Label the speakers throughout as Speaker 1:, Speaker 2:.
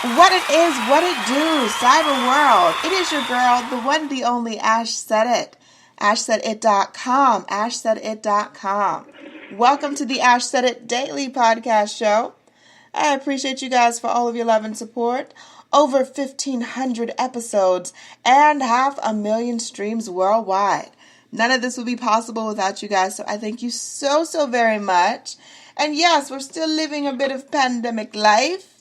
Speaker 1: What it is, what it do, cyber world. It is your girl, the one, the only Ash Said It. AshSaidIt.com. AshSaidIt.com. Welcome to the Ash Said It Daily Podcast Show. I appreciate you guys for all of your love and support. Over 1,500 episodes and 500,000 streams worldwide. None of this would be possible without you guys, so I thank you so very much. And yes, we're still living a bit of pandemic life.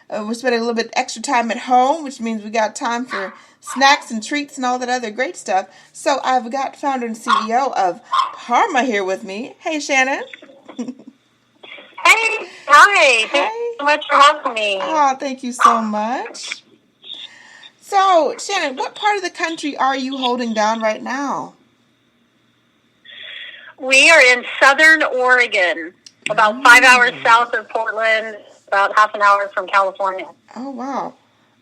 Speaker 1: We're spending a little bit extra time at home, which means we got time for snacks and treats and all that other great stuff. So I've got founder and CEO of Parma here with me. Hey, Shannon.
Speaker 2: Hey, hi. Thank you so much for having me.
Speaker 1: Oh, thank you so much. So, Shannon, what part of the country are you holding down right now?
Speaker 2: We are in southern Oregon, about 5 hours south of Portland, about half an hour from California.
Speaker 1: Oh, wow.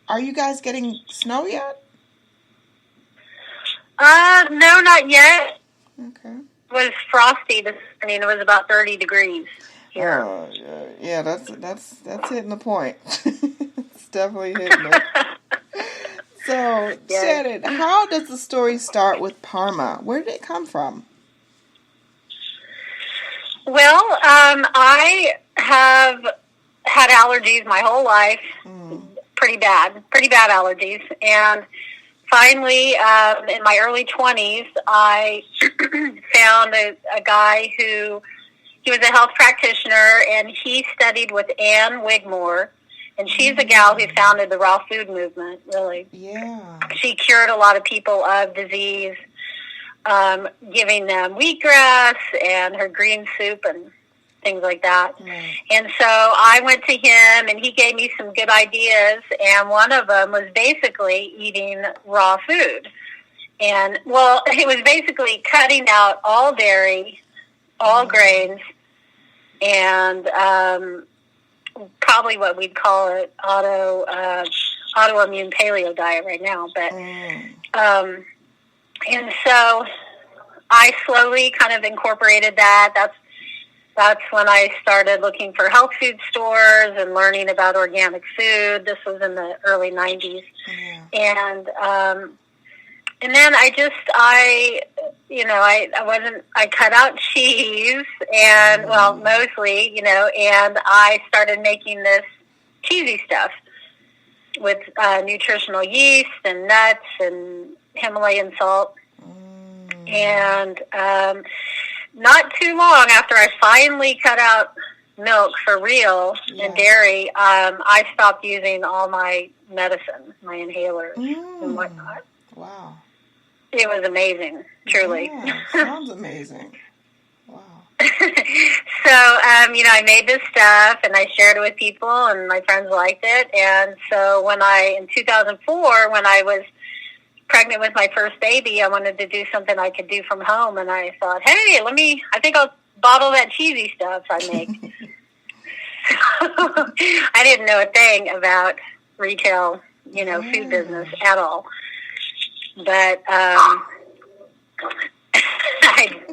Speaker 1: Are you guys getting snow yet?
Speaker 2: No, not yet.
Speaker 1: Okay.
Speaker 2: It was frosty this morning. It was about 30 degrees here.
Speaker 1: Oh, yeah, that's hitting the point. It's definitely hitting it. So,
Speaker 2: Yes.
Speaker 1: Shannon, how does the story start with Parma? Where did it come from?
Speaker 2: Well, I have had allergies my whole life, pretty bad allergies, and finally, in my early 20s, I found a guy he was a health practitioner, and he studied with Ann Wigmore, and she's a gal who founded the raw food movement, really.
Speaker 1: Yeah.
Speaker 2: She cured a lot of people of disease, giving them wheatgrass and her green soup and things like that.
Speaker 1: Right.
Speaker 2: And so I went to him, and he gave me some good ideas, and one of them was basically eating raw food. And, well, it was basically cutting out all dairy, all grains, and probably what we'd call it autoimmune paleo diet right now. But and so I slowly kind of incorporated that. That's when I started looking for health food stores and learning about organic food. This was in the early 90s. Yeah. And then I cut out cheese and, well, mostly, and I started making this cheesy stuff with nutritional yeast and nuts and Himalayan salt. And not too long after I finally cut out milk for real and dairy, I stopped using all my medicine, my inhalers and whatnot.
Speaker 1: Wow.
Speaker 2: It was amazing, truly.
Speaker 1: Yeah, sounds amazing. Wow.
Speaker 2: So, I made this stuff and I shared it with people and my friends liked it. And so in 2004, when I was pregnant with my first baby, I wanted to do something I could do from home. And I thought, hey, I think I'll bottle that cheesy stuff I make. I didn't know a thing about retail, food business at all. But I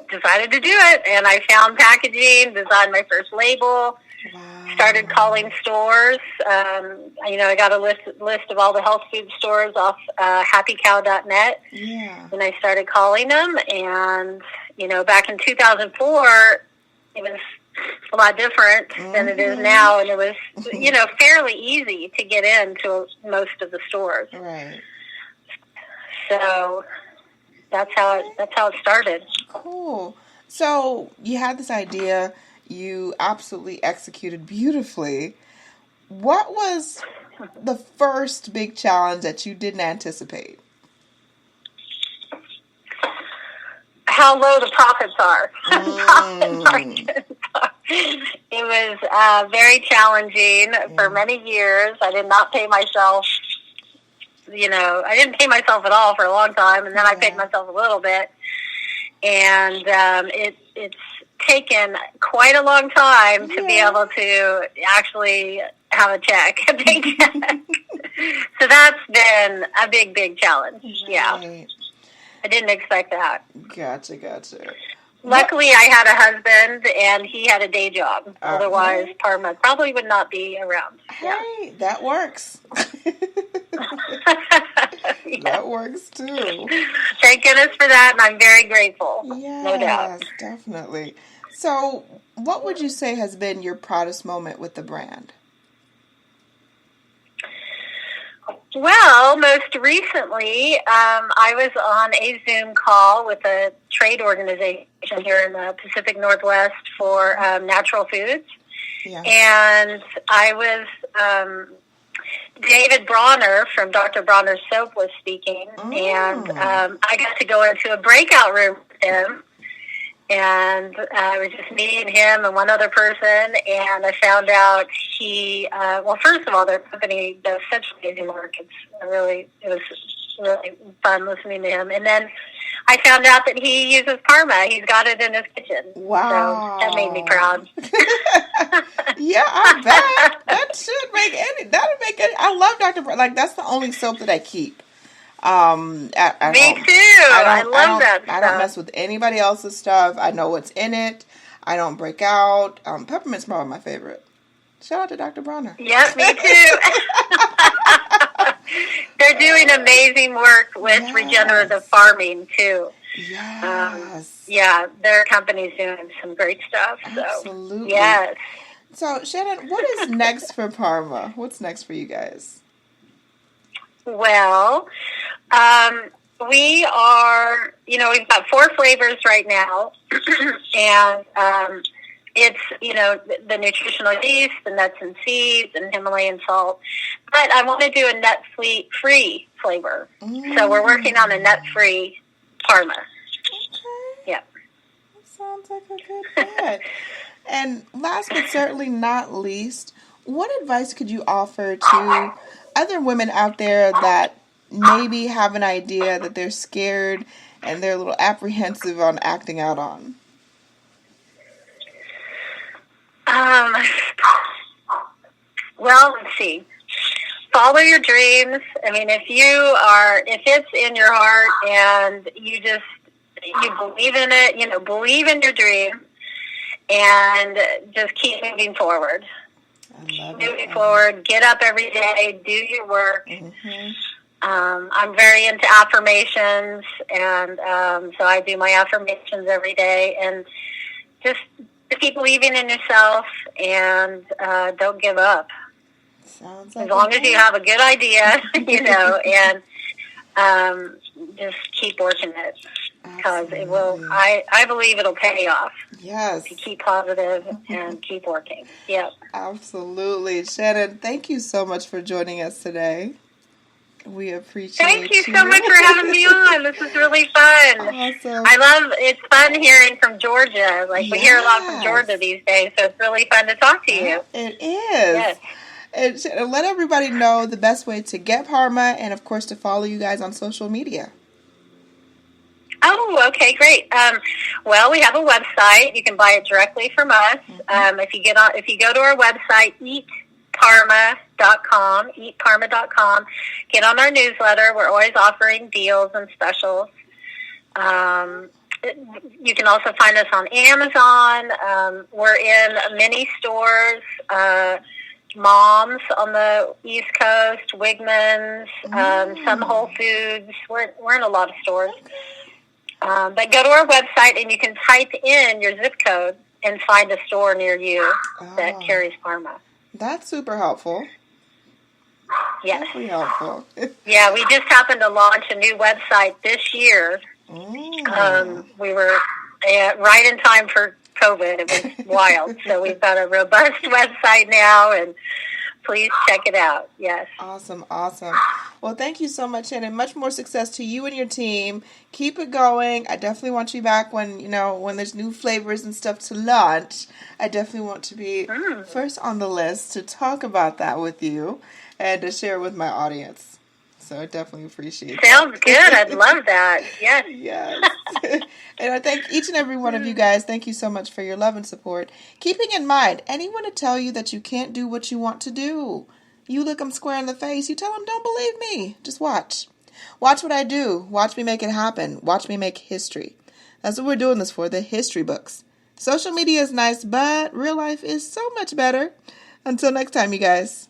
Speaker 2: decided to do it, and I found packaging, designed my first label, started calling stores. I got a list of all the health food stores off happycow.net, and I started calling them. And, back in 2004, it was a lot different than it is now, and it was, fairly easy to get into most of the stores.
Speaker 1: Right.
Speaker 2: So that's how it started.
Speaker 1: Cool. So you had this idea, you absolutely executed beautifully. What was the first big challenge that you didn't anticipate?
Speaker 2: How low the profits are. It was very challenging for many years. I did not pay myself. I didn't pay myself at all for a long time, and then I paid myself a little bit. And it's taken quite a long time to be able to actually have a check, a paycheck. So that's been a big challenge. Right. Yeah. I didn't expect that.
Speaker 1: Gotcha.
Speaker 2: Luckily, I had a husband, and he had a day job. Otherwise, Parma probably would not be around.
Speaker 1: Hey, that works. That works too.
Speaker 2: Thank goodness for that, and I'm very grateful.
Speaker 1: Yes,
Speaker 2: no doubt.
Speaker 1: Definitely. So, what would you say has been your proudest moment with the brand?
Speaker 2: Well, most recently, I was on a Zoom call with a trade organization here in the Pacific Northwest for natural foods. Yeah. And I was, David Bronner from Dr. Bronner's Soap was speaking, and I got to go into a breakout room with him. And it was just me and him and one other person, and I found out he, well, first of all, their company does such amazing work. It was really fun listening to him. And then I found out that he uses Parma. He's got it in his kitchen.
Speaker 1: Wow.
Speaker 2: So that made me proud.
Speaker 1: Yeah, I bet. That'll make any, I love Dr. Like, that's the only soap that I keep. At
Speaker 2: Me
Speaker 1: home.
Speaker 2: too. I love that stuff.
Speaker 1: I don't mess with anybody else's stuff. I know what's in it. I don't break out. Peppermint's probably my favorite. Shout out to Dr. Bronner.
Speaker 2: Yep, me too. They're doing amazing work with regenerative farming too.
Speaker 1: Yes.
Speaker 2: Yeah, their company's doing some great stuff. So.
Speaker 1: Absolutely.
Speaker 2: Yes.
Speaker 1: So, Shannon, what is next for Parma? What's next for you guys?
Speaker 2: Well, we are, we've got 4 flavors right now, and it's, the nutritional yeast, the nuts and seeds, and Himalayan salt. But I want to do a nut-free flavor. So we're working on a nut-free Parma.
Speaker 1: Okay.
Speaker 2: Yeah.
Speaker 1: That sounds like a good bet. And last but certainly not least, what advice could you offer to other women out there that maybe have an idea that they're scared and they're a little apprehensive on acting out on?
Speaker 2: Well, let's see. Follow your dreams. I mean, if it's in your heart and you believe in it, believe in your dream and just keep moving forward. Moving forward, get up every day, do your work. Mm-hmm. I'm very into affirmations, and so I do my affirmations every day, and just keep believing in yourself, and don't give up.
Speaker 1: Sounds like
Speaker 2: as long as you have a good idea, and just keep working it. Because it will, I believe it'll pay off.
Speaker 1: Yes.
Speaker 2: If you keep positive and keep working. Yep.
Speaker 1: Absolutely. Shannon, thank you so much for joining us today. We appreciate
Speaker 2: Thank you so much for having me on. This is really fun.
Speaker 1: Awesome.
Speaker 2: It's fun hearing from Georgia. We hear a lot from Georgia these days, so it's really fun to talk to you.
Speaker 1: It is. Yes. And let everybody know the best way to get Parma and, of course, to follow you guys on social media.
Speaker 2: Oh, okay, great. Well, we have a website. You can buy it directly from us. Mm-hmm. If you go to our website, eatparma.com, get on our newsletter. We're always offering deals and specials. You can also find us on Amazon. We're in many stores. Mom's on the East Coast, Wegmans, some Whole Foods. We're in a lot of stores. But go to our website and you can type in your zip code and find a store near you that carries Parma.
Speaker 1: That's super helpful.
Speaker 2: Yes.
Speaker 1: Very helpful.
Speaker 2: Yeah, we just happened to launch a new website this year. We were right in time for COVID. It was wild. So we've got a robust website now, and please check it out. Yes.
Speaker 1: Awesome. Well, thank you so much, Shannon. Much more success to you and your team. Keep it going. I definitely want you back when there's new flavors and stuff to launch. I definitely want to be first on the list to talk about that with you and to share with my audience. So I definitely appreciate it.
Speaker 2: Sounds good. I'd love that. Yes.
Speaker 1: Yes. And I thank each and every one of you guys. Thank you so much for your love and support. Keeping in mind, anyone to tell you that you can't do what you want to do, you look them square in the face. You tell them, don't believe me. Just watch. Watch what I do. Watch me make it happen. Watch me make history. That's what we're doing this for, the history books. Social media is nice, but real life is so much better. Until next time, you guys.